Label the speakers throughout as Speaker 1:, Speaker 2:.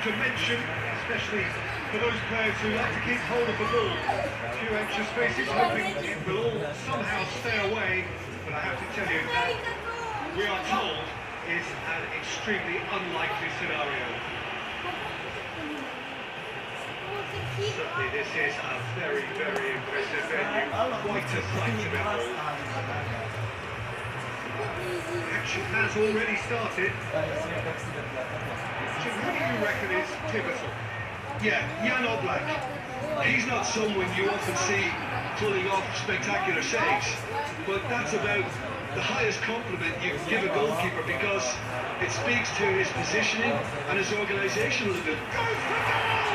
Speaker 1: to mention, especially for those players who like to keep hold of the ball. A few anxious faces hoping it will all somehow stay away, but I have to tell you that we are told is an extremely unlikely scenario. Certainly this is a very, very impressive venue, quite a sight to behold. Action has already started. Jim, who do you reckon is pivotal?
Speaker 2: Yeah, Jan Oblak. He's not someone you often see pulling off spectacular saves, but that's about the highest compliment you can give a goalkeeper because it speaks to his positioning and his organisational ability.
Speaker 1: Goes for goal!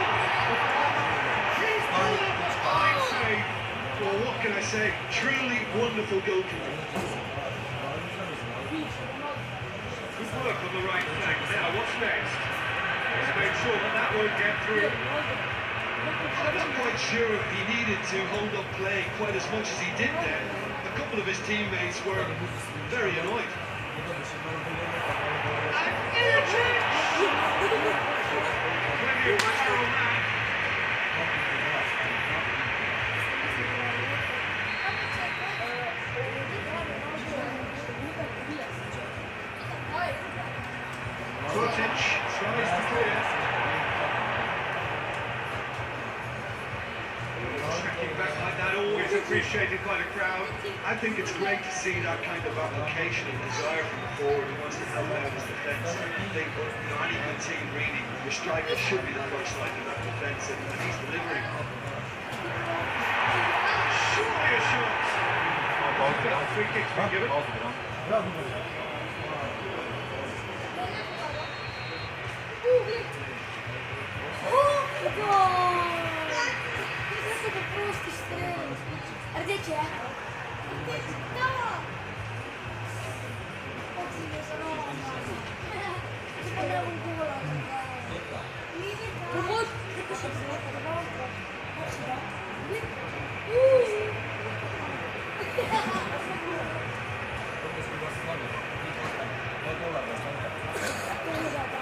Speaker 1: He's pulled off a fine save.
Speaker 2: Well, what can I say? Truly wonderful goalkeeper.
Speaker 1: Good work on the right flank. Now, what's next? Let's make sure that that won't get through.
Speaker 2: I'm not quite sure if he needed to hold up play quite as much as he did there. A couple of his teammates were very annoyed.
Speaker 1: And Ilicic! Plenty of power on that. Kurtic tries to clear. Tracking back like that, always appreciated by the crowd.
Speaker 2: I think it's great to see that kind of application and desire from the forward who wants to help out his defence. I think any good team really, your striker should be the first line of that defence, and he's delivering.
Speaker 1: Surely a shot. Free kick's been given.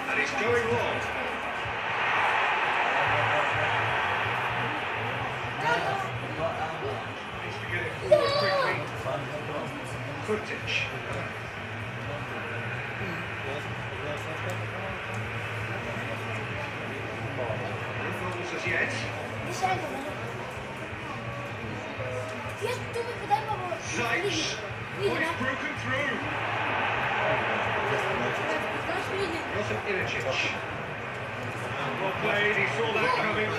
Speaker 2: And he's going long.
Speaker 1: Needs to get it forward quickly.
Speaker 2: Kurtic.
Speaker 1: No goals as yet.
Speaker 2: Zajc.
Speaker 1: Oh, he's broken through. Josip Ilicic. Well played, he saw that coming.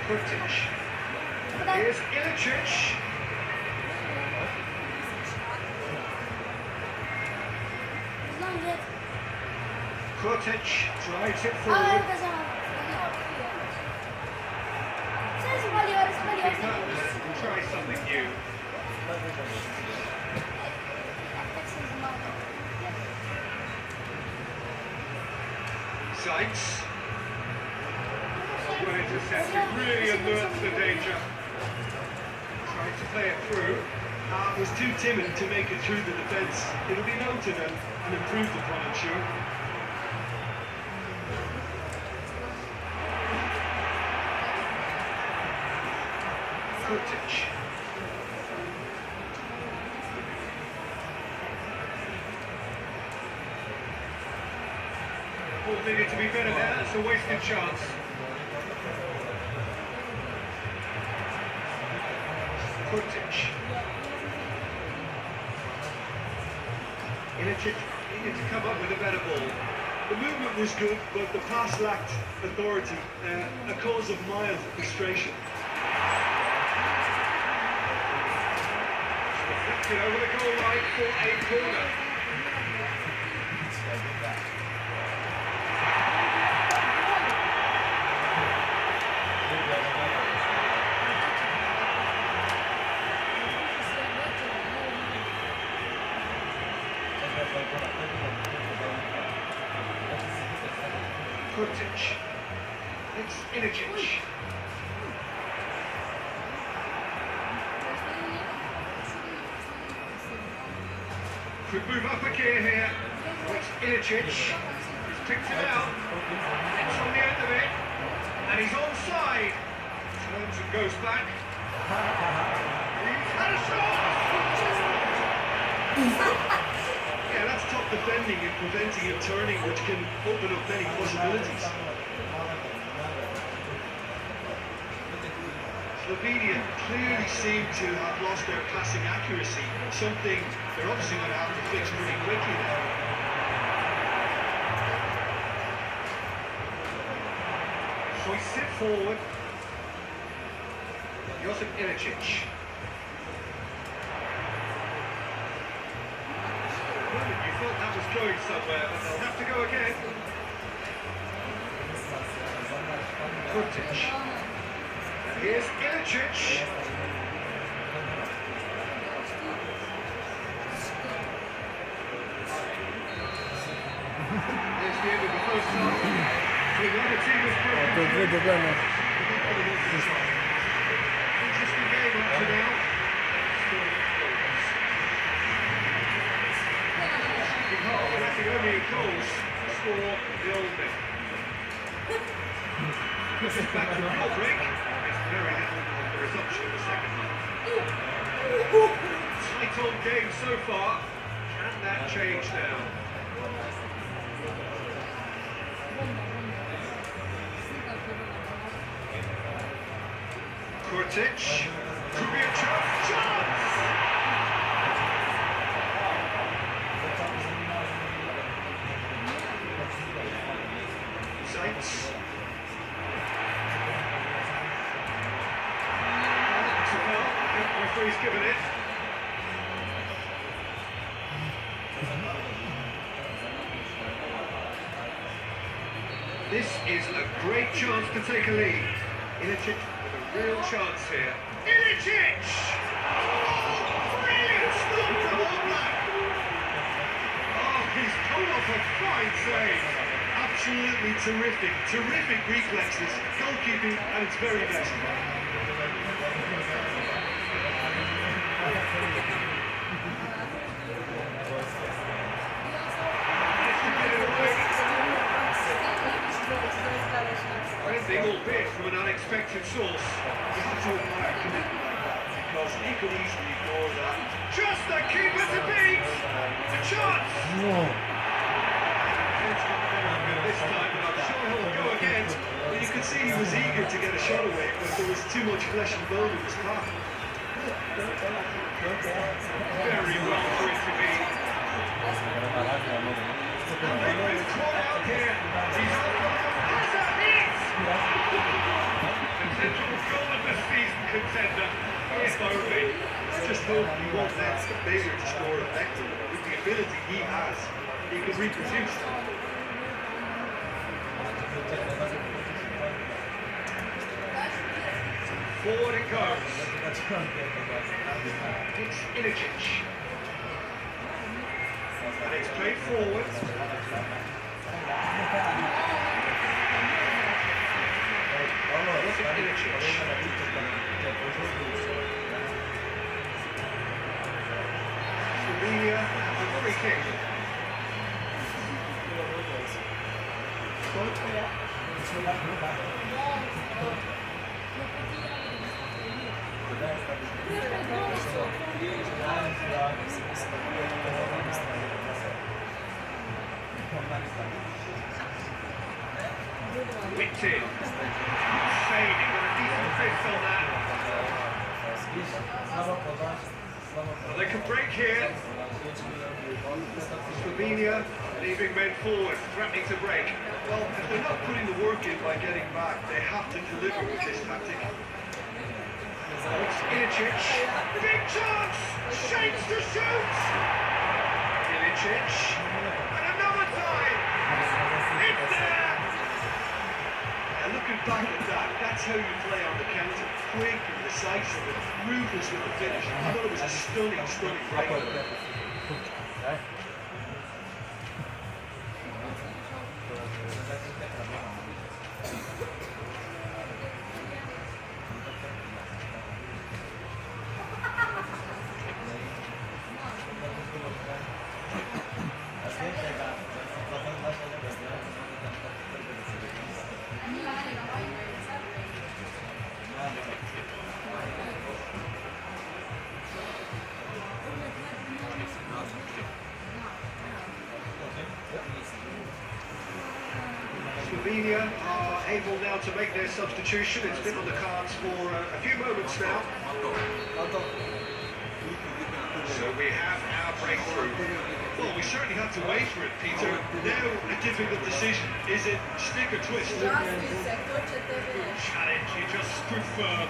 Speaker 2: Kurtic. Here's Ilicic. Kurtic drives it forward.
Speaker 1: Try something new.
Speaker 2: Zajc.
Speaker 1: Well intercepted, really alerts the danger. Tried to play it through.
Speaker 2: Was too timid to make it through the defence. It'll be noted and improved upon, I'm sure. Kurtic.
Speaker 1: Ball needed to be better there, that's a wasted chance.
Speaker 2: Kurtic.
Speaker 1: Ilicic needed to come up with a better ball.
Speaker 2: The movement was good, but the pass lacked authority, a cause of mild frustration.
Speaker 1: Deflected over the goal line for a corner.
Speaker 2: Kurtic. It's Ilicic.
Speaker 1: Could move up a gear here. It's Ilicic. He's picked it out. It's on the end of it. And he's onside. Turns and goes back. He's had a shot! Yeah, that's top defending and preventing him turning, which can open up many possibilities. Slovenia clearly seem to have lost their passing accuracy, something they're obviously going to have to fix pretty quickly now. Hoists it forward. Josip Ilicic. Well, you thought that was going somewhere, but they'll have to go again. Kurtic. And here's Ilicic. There's the end of the first half. So the other team has broken through. Interesting game up to now. Getting only goals score the old bit. This is back to Modric. It's very little on the resumption of the second half. Tight on game so far. Can that change now? Kurtic. Could be a chance. Saints. Referee's given it. This is a great chance to take a lead. Ilicic with a real chance here. Ilicic! Oh, brilliant stop from Oblak! Oh, he's pulled off a fine save. Absolutely terrific, terrific reflexes, goalkeeping at its very best. Anything, albeit from an unexpected source, you have to admire commitment like that, because he could easily ignore that. Just the keeper to beat! A chance! This time, but I'm sure he'll go again. But you could see he was eager to get a shot away, but there was too much flesh and bone in his path. Very well for it to be. And they've been caught out here. He's on as a hit! Potential goal of the season contender. If only. I just hope he won't let the failure to score effectively. With the ability he has, he can reproduce. Forward it goes. It's Ilicic. And it's played forward. Josip Ilicic. Slovenia have a free kick. Whipped in. Shane, he got a decent fist on that. Well, they can break here. Slovenia leaving men forward, threatening to break. Well, if they're not putting the work in by getting back, they have to deliver with this tactic. It's Ilicic. Big chance! Shakes to shoot! Ilicic. And another time! It's there! And looking back at that, that's how you play on the counter. Quick and decisive and ruthless with the finish. I thought it was a stunning, stunning break. Slovenia are able now to make their substitution. It's been on the cards for a few moments now. So we have our breakthrough.
Speaker 2: Well, we certainly have to wait for it, Peter. Now, a difficult decision. Is it stick or twist?
Speaker 1: Challenge, he just stood firm.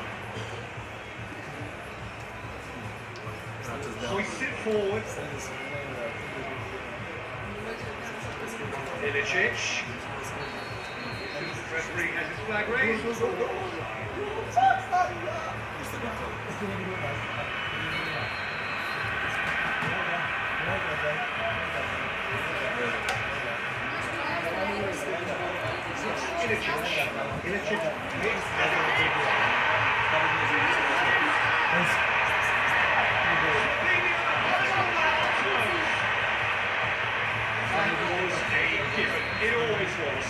Speaker 1: Hoists it forward. Ilicic. Referee has his flag raised. Ilicic. It always was.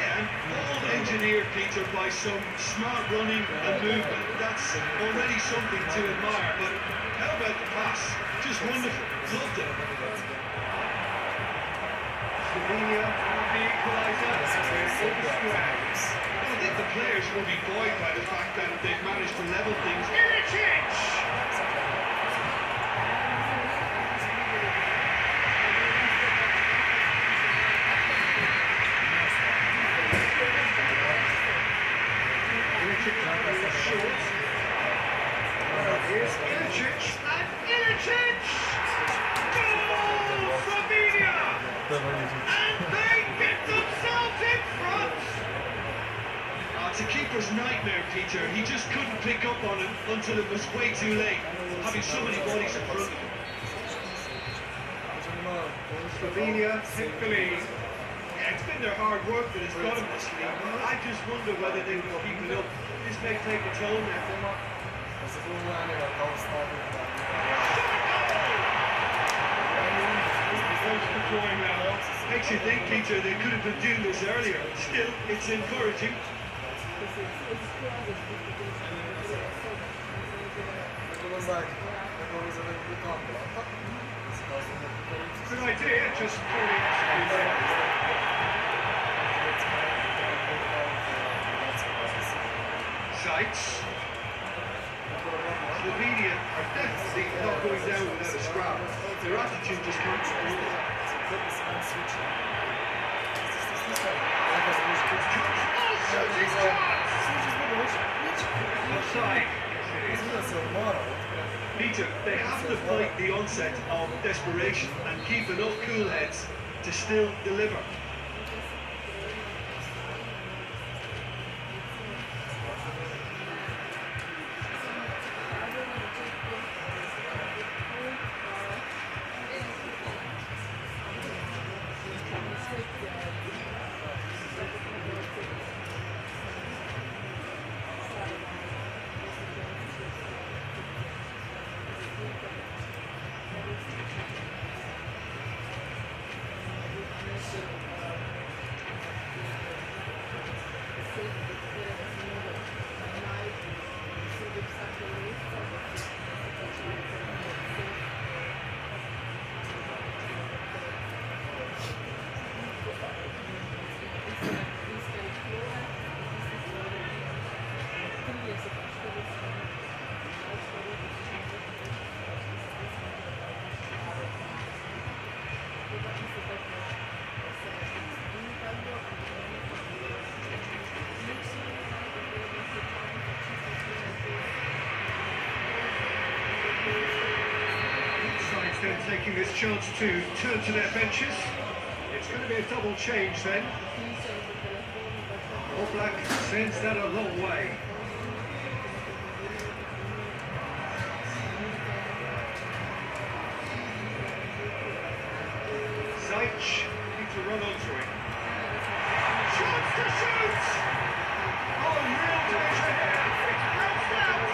Speaker 2: Yeah, all engineered, Peter, by some smart running and movement. That's already something to admire. But how about the pass? Just wonderful. Loved it.
Speaker 1: Slovenia, the equaliser, over square.
Speaker 2: I think the players will be buoyed by the fact that they've managed to level things.
Speaker 1: Ilicic! Short. Here's Ilicic, and Ilicic! Goal! Slovenia! And they get themselves in front!
Speaker 2: It's a keeper's nightmare, Peter. He just couldn't pick up on it until it was way too late, having so many bodies in front of him.
Speaker 1: Slovenia take the lead.
Speaker 2: Yeah, it's been their hard work that has got them this league. I just wonder whether they can keep it up. This may take a toll now.
Speaker 1: Close to drawing level.
Speaker 2: Makes you think, Peter, they could have been doing this earlier. Still, it's encouraging.
Speaker 1: Good idea, just poorly executed.
Speaker 2: Sights. Slovenia are definitely not going down without a scrap. Their attitude just can't support it.
Speaker 1: Offside.
Speaker 2: Peter, they have to fight the onset of desperation and keep enough cool heads to still deliver.
Speaker 1: Then taking this chance to turn to their benches. It's going to be a double change then. Oblak sends that a long way. Zajc needs to run onto it. Chance to shoot! Oh, real danger here. It's bounced out.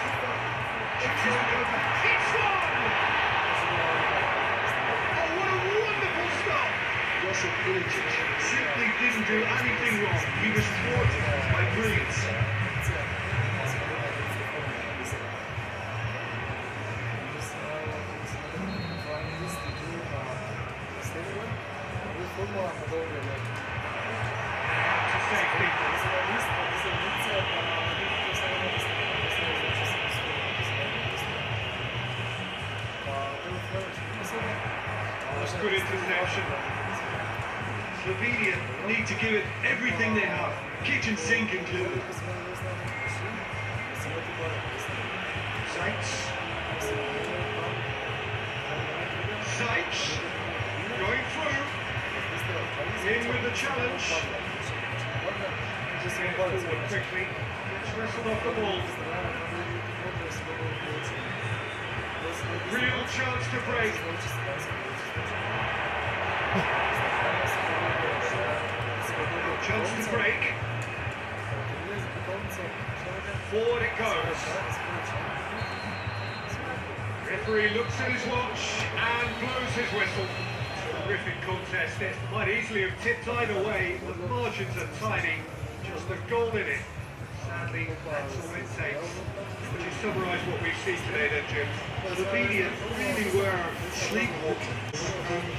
Speaker 1: Chooses to go back. It's one!
Speaker 2: Russell Ilicic simply didn't do anything wrong. He was thwarted by brilliance.
Speaker 1: safety. That's good interception.
Speaker 2: Slovenia need to give it everything they have, kitchen sink included.
Speaker 1: Seitz. Seitz. Going through. In with the challenge. Get forward quickly. Gets wrestled off the ball. Real chance to break. Chance to break. Forward it goes. Referee looks at his watch and blows his whistle. Terrific contest. It might easily have tipped either way. The margins are tiny. Just a goal in it. Sadly, that's all it takes. Would you summarise what we've seen today then, Jim?
Speaker 2: Slovenia really were sleepwalking.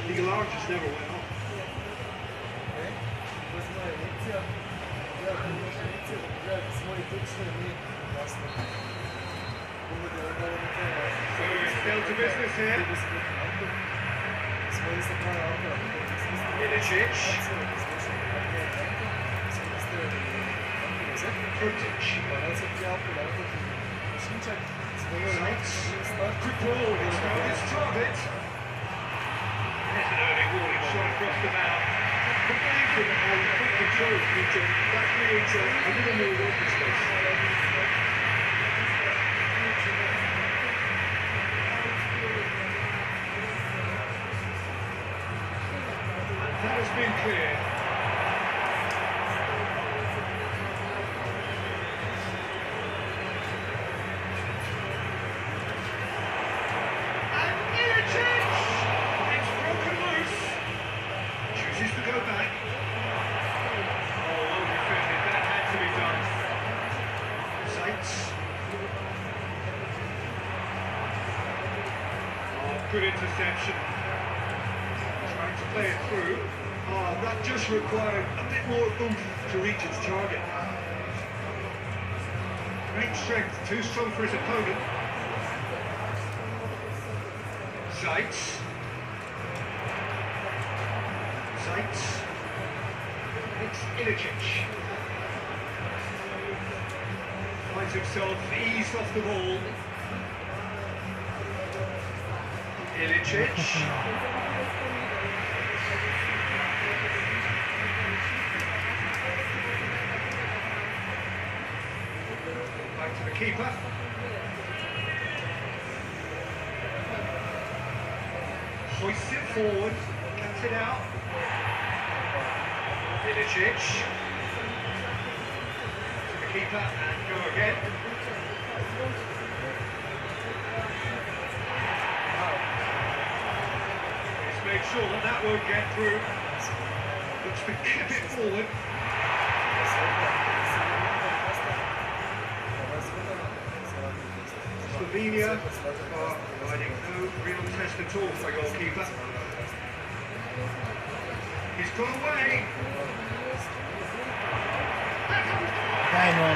Speaker 2: The alarm just never went off.
Speaker 1: So it's still to business here. Ilicic.
Speaker 2: Kurtic.
Speaker 1: Seitz. Quick ball. It's found its target. There's an early warning shot across the mouth.
Speaker 2: The game from quick control feature, that creates a little more working space.
Speaker 1: That has been cleared. And Ilicic! It's broken loose. Chooses to go back. Oh, well defended. That had to be done. Seitz. Oh, good interception. Trying to play it through.
Speaker 2: That just required a bit more oomph to reach its target.
Speaker 1: Great strength, too strong for his opponent. Seitz. Seitz. It's Ilicic. Finds himself eased off the ball. Ilicic. Back to the keeper. Hoists it forward, gets it out. Ilicic. To the keeper and go again. He's made sure that that won't get through. Looks to clip it forward. Slovenia are providing no real test at all for the goalkeeper. He's gone away.
Speaker 3: Dai no.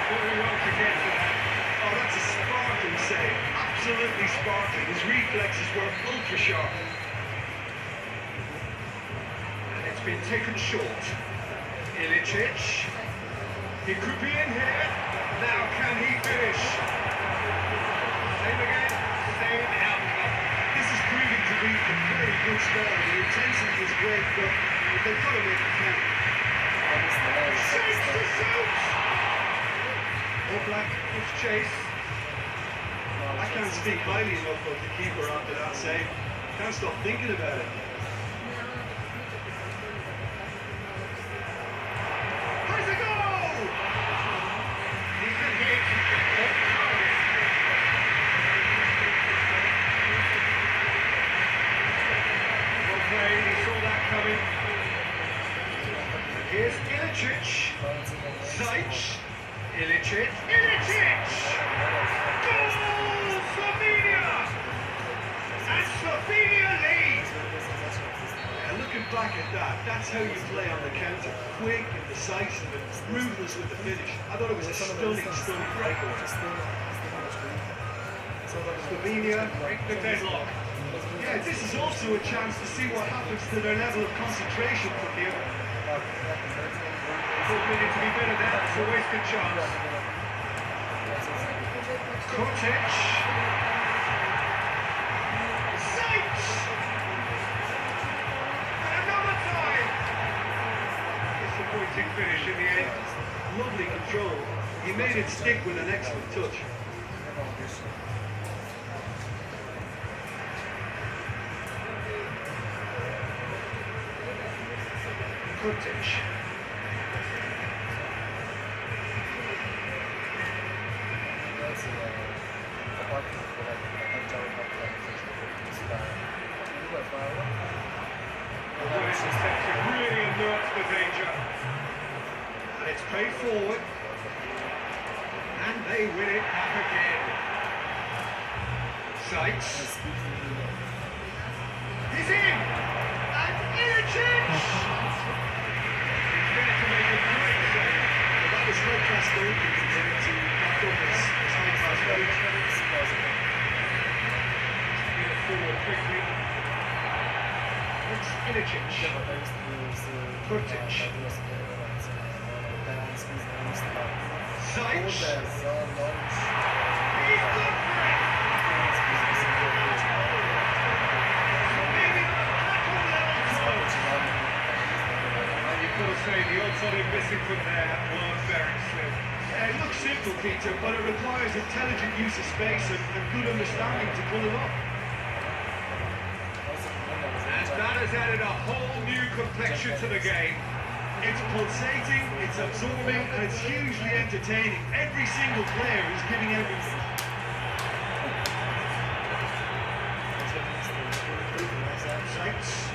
Speaker 1: Very well to get to that.
Speaker 2: Oh, that's a sparkling save. Absolutely sparkling. His reflexes were ultra sharp.
Speaker 1: And it's been taken short. Ilicic. He could be in here. Now can he finish? Same again. Same outcome.
Speaker 2: This is proving to be a very good spell. The intensity is great, but they've got to make it count.
Speaker 1: Chase to shoot! All Black gives chase.
Speaker 2: I can't speak highly enough of the keeper after that save. Can't stop thinking about it.
Speaker 1: Has a goal! He can hit off target. Well played, he saw that coming. Here's Ilicic. Seitz. Ilicic. Ilicic! Goal! Slovenia! And Slovenia lead!
Speaker 2: Looking back at that. That's how you play on the counter. Quick and decisive and ruthless with the finish. I thought it was a stunning breakaway.
Speaker 1: Slovenia break the deadlock. Yeah, this is also a chance to see what happens to their level of concentration from here. Thought needed to be better there, it's a wasted chance. Kurtic. Saints! And another time! Disappointing finish in the end.
Speaker 2: Lovely control. He made it stick with an excellent touch.
Speaker 1: Kurtic. Really alerts the danger. And it's played forward. And they win it back again. Sykes. He's in! And Ilicic! He's there to make a great save.
Speaker 2: But that was high-class goalkeeping to back up his high-class goals.
Speaker 1: Get it forward quickly. It's Ilicic. Kurtic. Sykes. He's good for it. And you've got to say the odds on him missing from there were very slim.
Speaker 2: Yeah, it looks simple, Peter, but it requires intelligent use of space and good understanding to pull it off.
Speaker 1: And that has added a whole new complexion to the game.
Speaker 2: It's pulsating, it's absorbing, and it's hugely entertaining. Every single player is giving everything.
Speaker 1: Sykes.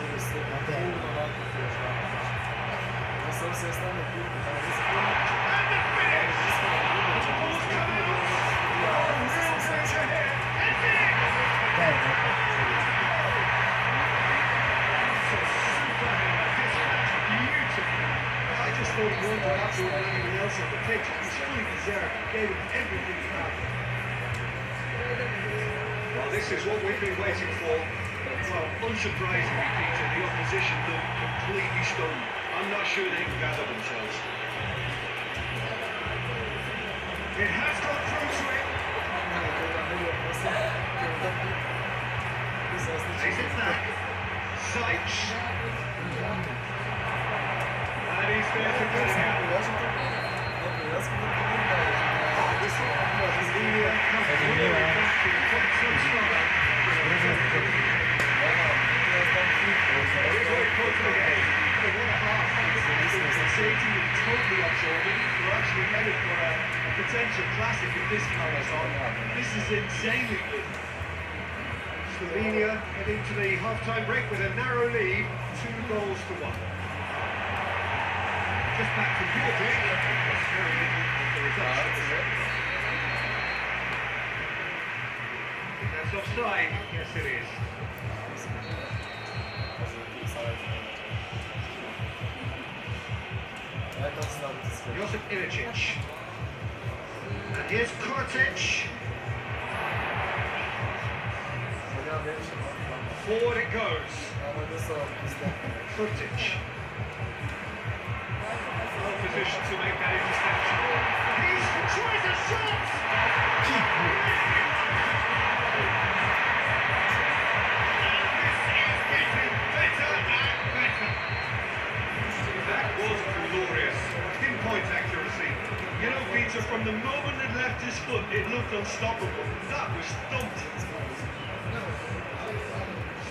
Speaker 2: I just thought he wanted that more than anyone else on the pitch. He's fully deserved. He gave it everything he had.
Speaker 1: Well, this is what we've been waiting for.
Speaker 2: Well, unsurprisingly, Peter, the opposition looked completely stunned. I'm not sure they can gather themselves.
Speaker 1: It has gone through to him. Plays it back. Sykes. And he's there to get it out. Slovenia comes really back in front some struggle. Here's what it put to the game.
Speaker 2: But what a half. Safety and totally absorbing. We're actually headed for a potential classic if this carries on. This is insanely good.
Speaker 1: Slovenia heading to the half-time break with a narrow lead, 2 goals to 1. Just back from Jordan. That's offside. Yes, it is. Josip Ilicic. And here's Kurtic. Forward it goes. Kurtic. Well positioned to make that interception. He tries a shot! That was glorious. Pinpoint accuracy.
Speaker 2: You know, Peter, from the moment it left his foot, it looked unstoppable. That was thumped.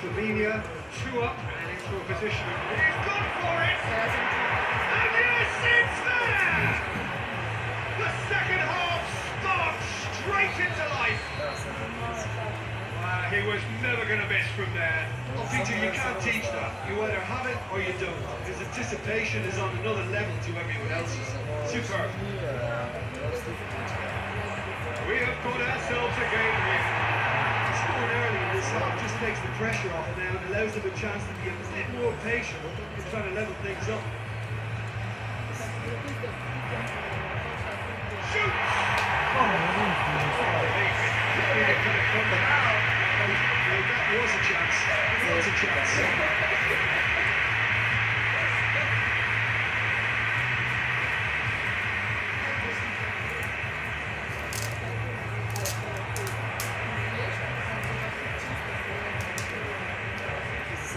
Speaker 1: Slovenia 2 up and into a position of... He's gone for it! And yes, it's there! The second half sparked straight into life. He was never going to miss from there.
Speaker 2: Oh, Peter, you can't teach that. You either have it or you don't. His anticipation is on another level to everyone else's.
Speaker 1: Superb. We have got ourselves a game here.
Speaker 2: Scored early in this half just takes the pressure off now and allows them a chance to be a bit more patient in trying to level things up. Shoots!
Speaker 3: Oh,
Speaker 2: That was a chance. It was a chance.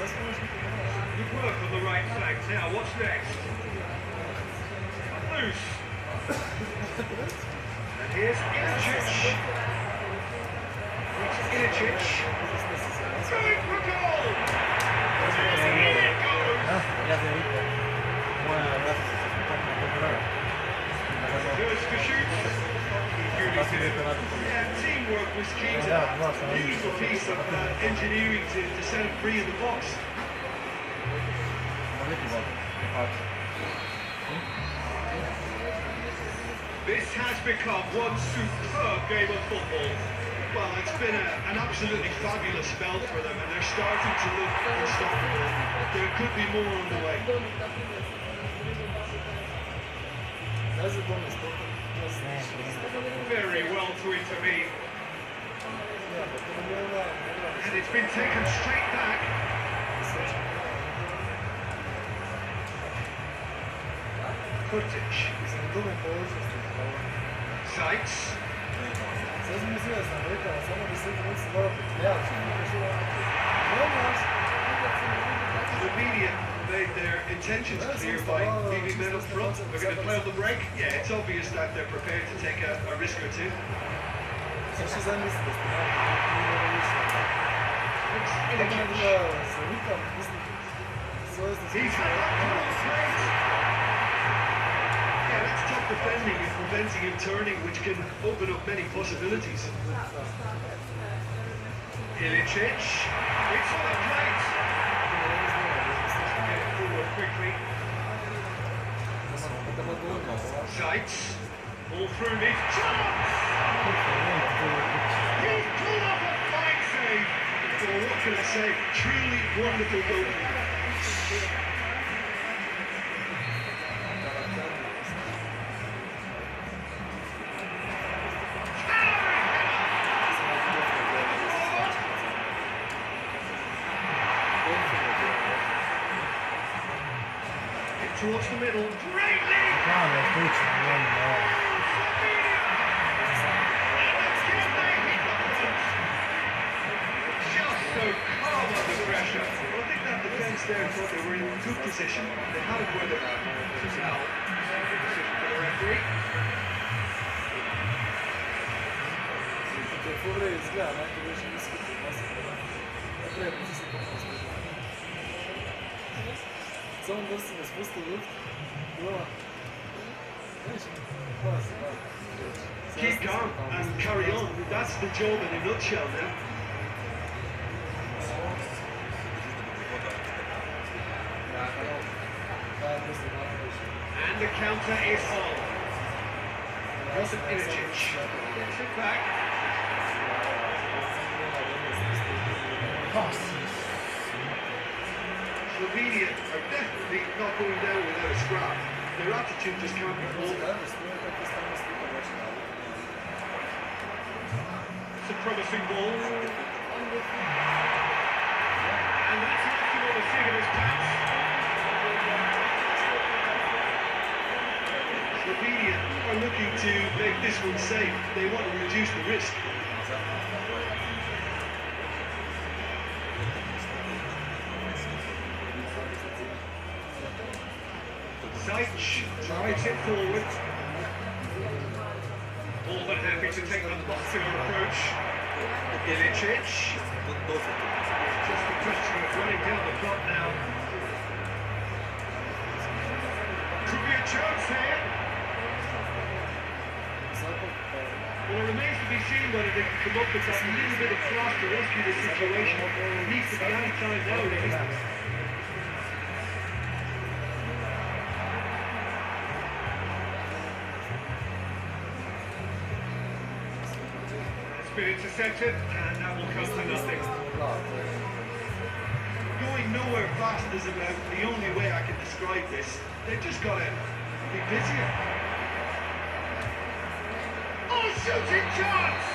Speaker 1: Good work on the right flank. Now, what's next? Loose. And here's Ilicic. It's Ilicic. Going for goal! And in it goes!
Speaker 3: ya se ahorita. Bueno, la verdad,
Speaker 1: Goes to shoot.
Speaker 2: Yeah, teamwork was key to that. Beautiful piece of engineering to set him free in the box.
Speaker 1: This has become one superb game of football.
Speaker 2: Well, it's been an absolutely fabulous spell for them, and they're starting to look unstoppable. There could be more on the way.
Speaker 1: Very well to intervene. And it's been taken straight back. Kurtic. Sykes.
Speaker 2: Slovenia made their intentions clear by leaving men up front. They're going to play on the break. Yeah, it's obvious that they're prepared to take a risk or two. It's Ilicic.
Speaker 1: He's had that close range.
Speaker 2: Yeah, that's tough defending and preventing him turning, which can open up many possibilities.
Speaker 1: Ilicic. It's on the plate. Get it forward quickly. Sykes. All through mid. Chance! He's pulled off a fine save.
Speaker 2: Well, what can I say? Truly wonderful goalkeeper.
Speaker 1: Towards the middle. Great lead!
Speaker 3: no, lo escucho,
Speaker 1: Just so calm under pressure.
Speaker 2: Well, I think that defence there thought they were in good position. They had it where they're at.
Speaker 1: Now, decision for the referee.
Speaker 4: Само да се не спусти люфт.
Speaker 2: Keep calm and carry on. That's the job in a nutshell now.
Speaker 1: And the counter is on. Josip Ilicic. Gets it back.
Speaker 2: Slovenia are definitely not going down without a scrap. Their attitude just can't be faulted.
Speaker 1: It's a promising ball. And that's left him on the seat of his pants.
Speaker 2: Slovenia are looking to make this one safe. They want to reduce the risk.
Speaker 1: Sykes drives it forward. More than happy to take the boxing approach. Ilicic. Just a question of running down the clock now. Could be a chance here. Well, it remains to be seen whether they can come up with that little bit of class to rescue the situation. It needs to be any time now, really. It's been intercepted, and that will come to nothing.
Speaker 2: going nowhere fast is about the only way I can describe this. They've just got to be busier.
Speaker 1: Oh, shooting chance!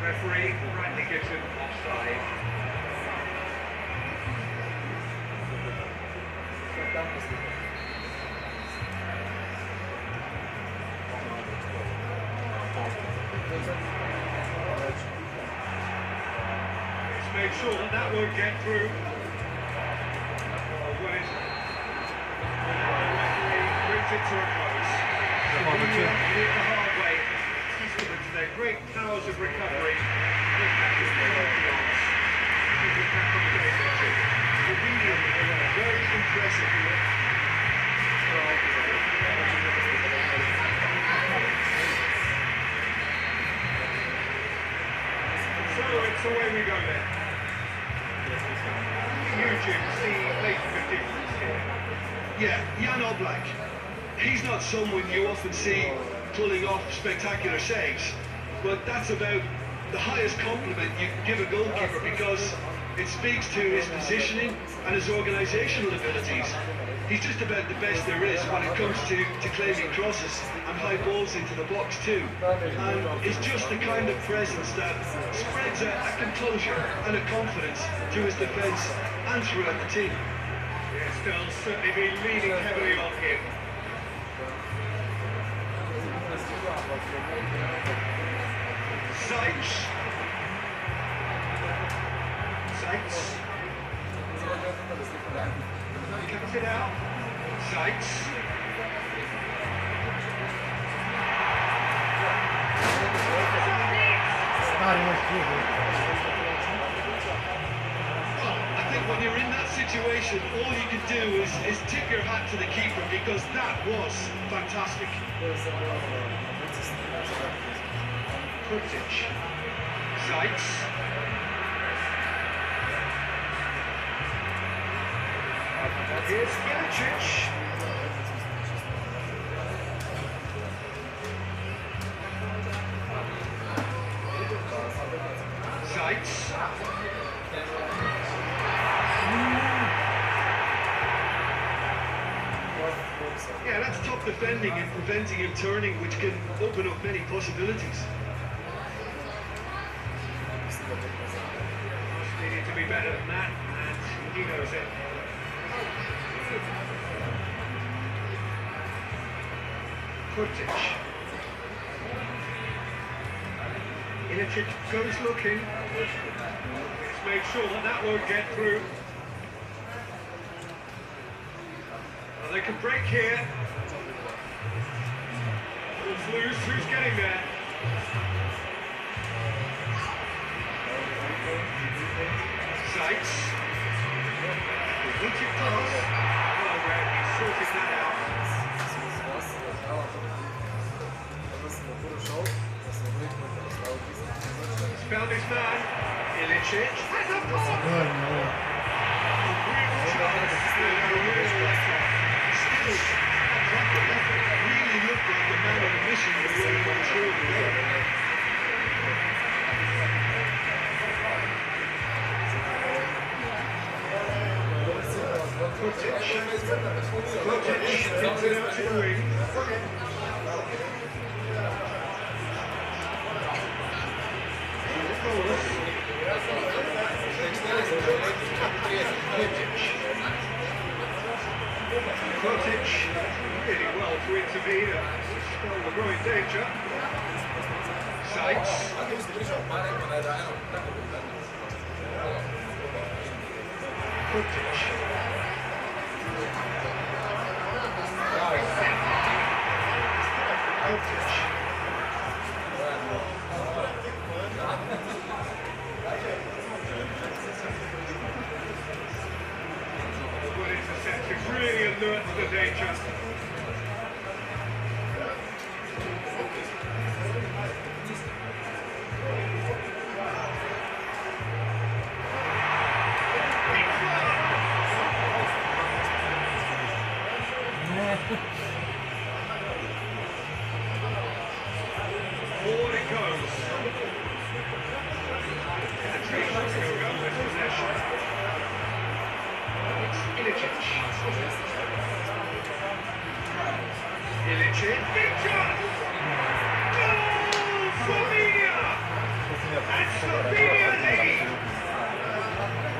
Speaker 1: Referee rightly gives him offside. It's made sure that that won't get through. Oh, well, the referee brings it to a close.
Speaker 3: Come on, Richard.
Speaker 1: The hard way. Testament to their great powers of recovery. Look back at the ambiance. Keep it back on the game, Richard.
Speaker 2: Really, very impressive.
Speaker 1: So it's away we go then. You, Jim, see make the difference here.
Speaker 2: Yeah, Jan Oblak. He's not someone you often see pulling off spectacular saves, but that's about the highest compliment you can give a goalkeeper because it speaks to his positioning and his organisational abilities. He's just about the best there is when it comes to claiming crosses and high balls into the box too. And it's just the kind of presence that spreads a composure and a confidence to his defence and throughout the team.
Speaker 1: Yes, they'll certainly be leaning heavily on him. Sykes. Sykes. Comes it out. Sykes.
Speaker 3: Stary jest dziwny.
Speaker 2: I think when you're in that situation, all you can do is tip your hat to the keeper because that was fantastic.
Speaker 1: Kurtic. Sykes. Here's Ilicic. Sykes.
Speaker 2: Yeah, that's top defending and preventing him turning, which can open up many possibilities.
Speaker 1: They need to be better than that, and he knows it. Kurtic. Ilicic goes looking. It's made sure that that won't get through. Well, they can break here. Ball's loose. Who's getting there? Sykes. Reach it pass. Well, Red, he sorted that out. He's found his man. Ilicic has a ball.
Speaker 3: Oj, no.
Speaker 1: Real chance.
Speaker 2: Still, really looked like a man on a mission with the way he went through it.
Speaker 1: Kurtic. Kurtic gets it out to the wing. Kurtic really well to intervene and spell the growing danger. Sykes. Kurtic. Kurtic. Good interception, really alert to the danger. Forward it goes. Penetration to go with possession. Ilic in. Big chance! Goal! Slovenia! And Slovenia lead!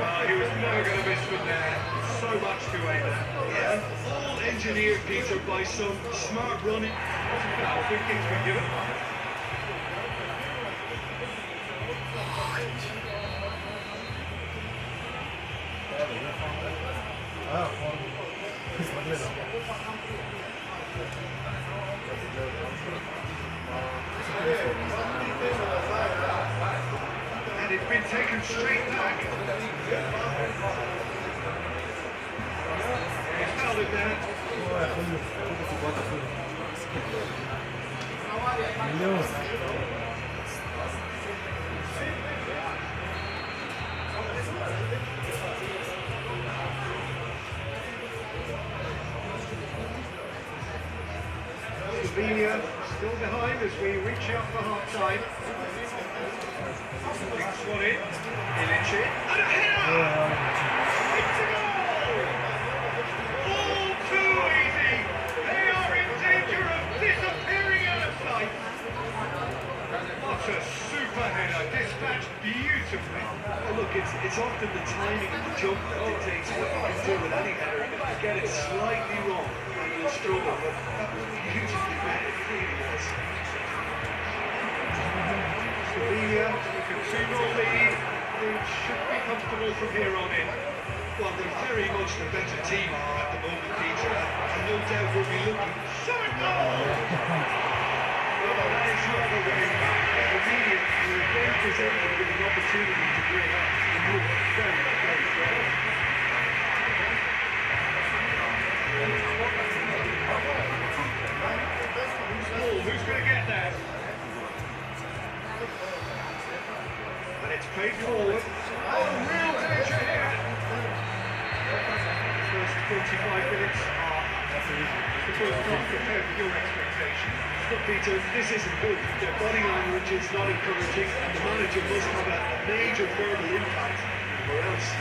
Speaker 1: Well, he was never going to miss from there. So much to aim at.
Speaker 2: Yeah, all engineered, Peter, by some smart running.
Speaker 1: Now, free kick's been given.
Speaker 3: Ah, смотри.
Speaker 1: And it's been taken straight back. He's held it there.
Speaker 3: Миллион.
Speaker 1: Slovenia still behind as we reach out for half time. Big one in. Ilic in. And a header! It's a goal! All too easy. They are in danger of disappearing out of sight. What a super header, dispatched beautifully.
Speaker 2: Oh, look, it's often the timing of the jump that dictates what you can do with any header. If you get it slightly wrong, and you'll struggle. But that was beautifully read, it really was.
Speaker 1: Slovenia with a 2-0 lead. They should be comfortable from here on in.
Speaker 2: Well, they're very much the better team at the moment, Peter, and no doubt we'll be looking.
Speaker 1: Shot a goal! Well, that is not the way.
Speaker 2: Slovenia were again presented with an opportunity to bring up the move. Very, very well.
Speaker 1: Who's going to get that? And it's played forward. Oh, real danger here. First 45 minutes are the first half compared with your expectations.
Speaker 2: Look, Peter, this isn't good. Their body language is not encouraging, and the manager must have a major verbal impact, or else.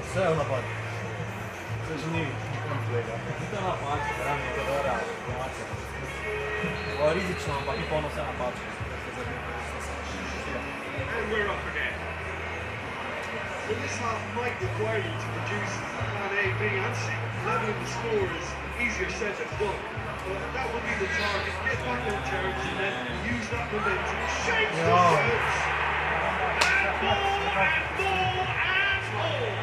Speaker 3: Все напад. Це ж не конфликт.
Speaker 4: Então na parte, era agora, o rizično, ampak ni polno se napače.
Speaker 1: And we're off again.
Speaker 2: Well, this half might require you to produce plan A, B and C. Leveling the score is easier said than done. But that would be the target. Get back on terms and then use that momentum.
Speaker 1: Shakes the
Speaker 3: Yeah.
Speaker 1: shoots. And more and more and more.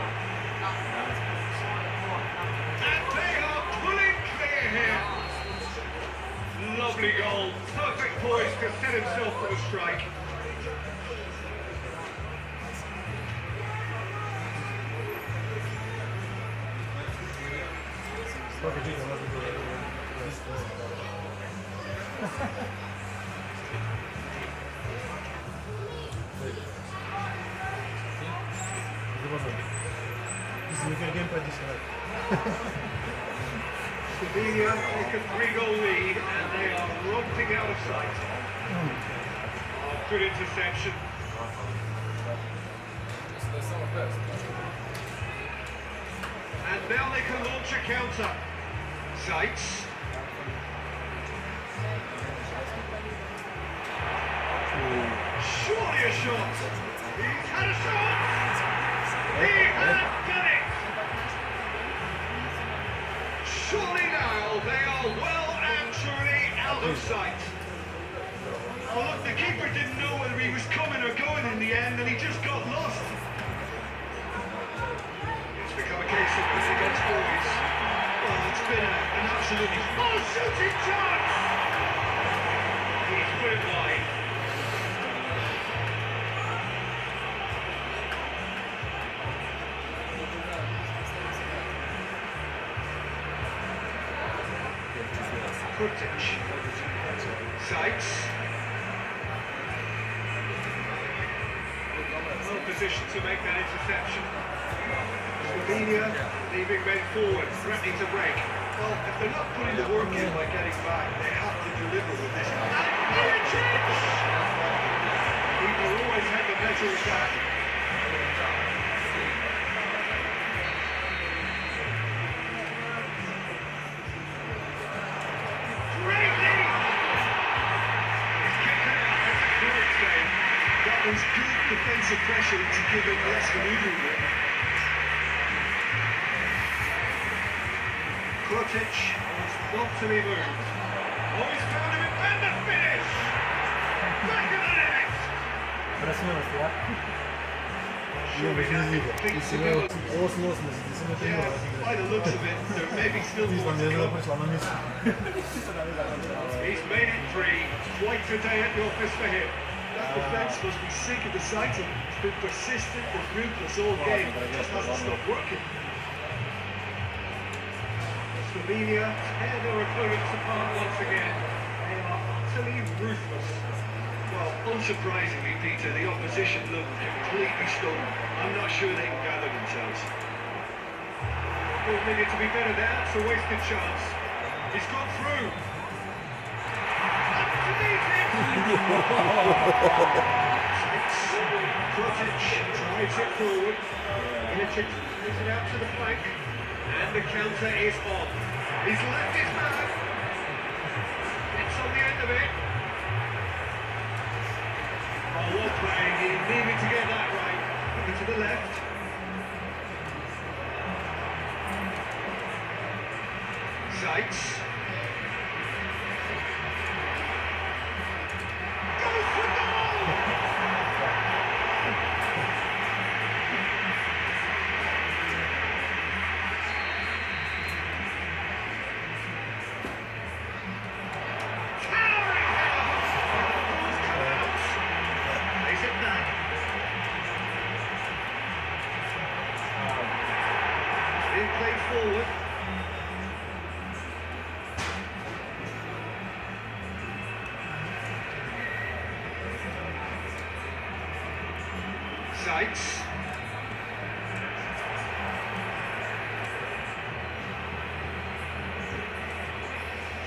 Speaker 1: And they are pulling clear here. Lovely goal. Perfect poise to set himself for the strike.
Speaker 3: Погодите, у нас было. Если не перейдем по 10.
Speaker 1: Slovenia take a 3-goal lead and they are romping out of sight. Oh, good interception. And now they can launch a counter. Seitz. Surely a shot. He's had a shot. He has done it. Surely now they are well and truly out of sight. Well, look, the keeper didn't know whether he
Speaker 2: he was coming or going in the end, and he just got lost.
Speaker 1: It's become a case of boys against boys.
Speaker 2: Well, it's been an absolutely
Speaker 1: Shooting chance! He's put it wide.
Speaker 2: Kurtic. Sykes.
Speaker 1: Well positioned to make that interception. Slovenia leaving men forward, threatening to break.
Speaker 2: Well, if they're not putting the work in by getting back, they have to deliver with this.
Speaker 1: People always had the better of that.
Speaker 2: That was good defensive pressure to give him less manoeuvring room.
Speaker 1: Kurtic was not to be moved. Oh, he's found him and the finish! Back of the net!
Speaker 4: Impresionante, ¿ya?
Speaker 1: Surely that
Speaker 3: Y si veo 8-2, necesito meter
Speaker 2: Yeah, by the looks of it, there may be still more to
Speaker 3: también la
Speaker 2: come.
Speaker 3: persona misma.
Speaker 1: He's made it three. Quite a day at the office for him.
Speaker 2: That defence must be sick of the sight of him. It's been persistent and ruthless all game, but it just hasn't stopped working.
Speaker 1: Slovenia tear their opponents apart once again. They are utterly ruthless.
Speaker 2: Well, unsurprisingly, Peter, the opposition looked completely stunned. I'm not sure they can gather themselves.
Speaker 1: Ball needed to be better there. It's a wasted chance. He's got through.
Speaker 2: Kurtic
Speaker 1: Drives it forward. Ilicic moves it out to the flank. And the counter is on. He's left his man. Gets on the end of it. Oh, well played. He needed to get that right. Over to the left.
Speaker 2: Sykes.
Speaker 1: Goes for goal! Towering header! Ball's come out. Plays it back. Being played forward.
Speaker 2: Sykes.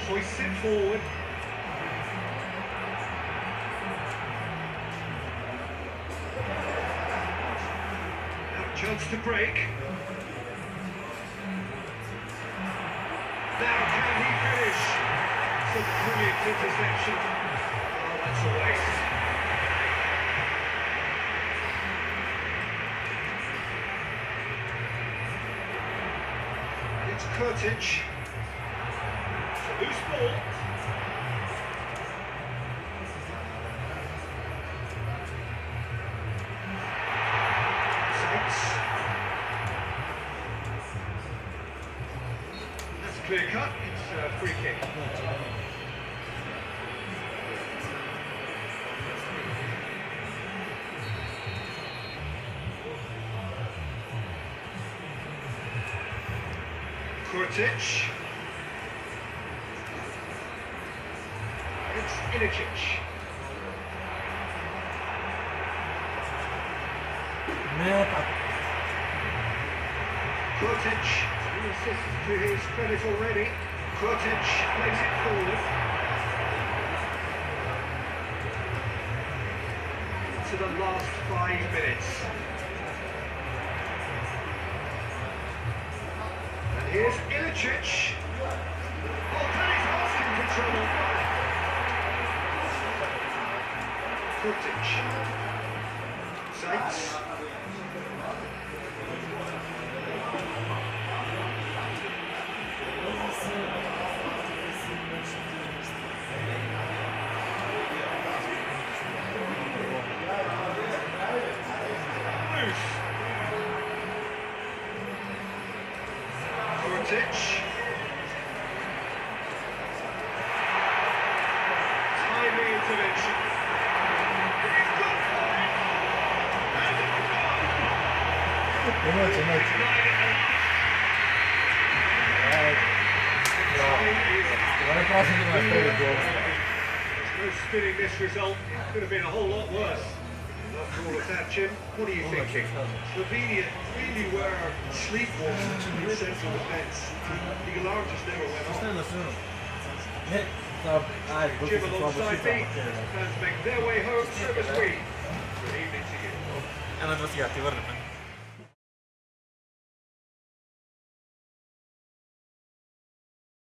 Speaker 1: Hoists it forward. Now a chance to break. Now can he finish? It's a brilliant interception. Oh, that's a waste.
Speaker 2: It's Kurtic.
Speaker 1: It's a loose ball.
Speaker 2: Sykes.
Speaker 1: That's clear cut. It's a free kick.
Speaker 2: Kurtic.
Speaker 1: It's Ilicic.
Speaker 4: Meta.
Speaker 2: Kurtic.
Speaker 1: Two assists to his credit already.
Speaker 2: Kurtic.
Speaker 1: Plays it forward. To the last 5 minutes. And here's Ilicic. Oh, that is asking for trouble.
Speaker 2: Kurtic. Sykes. Kovacic. Timely intervention. He's gone for it. And it's gone.
Speaker 3: Penalty, penalty.
Speaker 4: Agora é próximo de nós, pelo gol.
Speaker 1: No spinning this result could have been a whole lot worse. After all of that, Jim, what are you thinking?
Speaker 2: Slovenia really were sleepwalking in the central defence. The alarm just never went off.
Speaker 4: Estando assim, ne? Tá, ai, vou
Speaker 1: Jim
Speaker 4: fazer uma
Speaker 1: alongside me,
Speaker 4: boa.
Speaker 1: fans make their way home service free. Good evening to you.
Speaker 4: Ela não se ativa, né?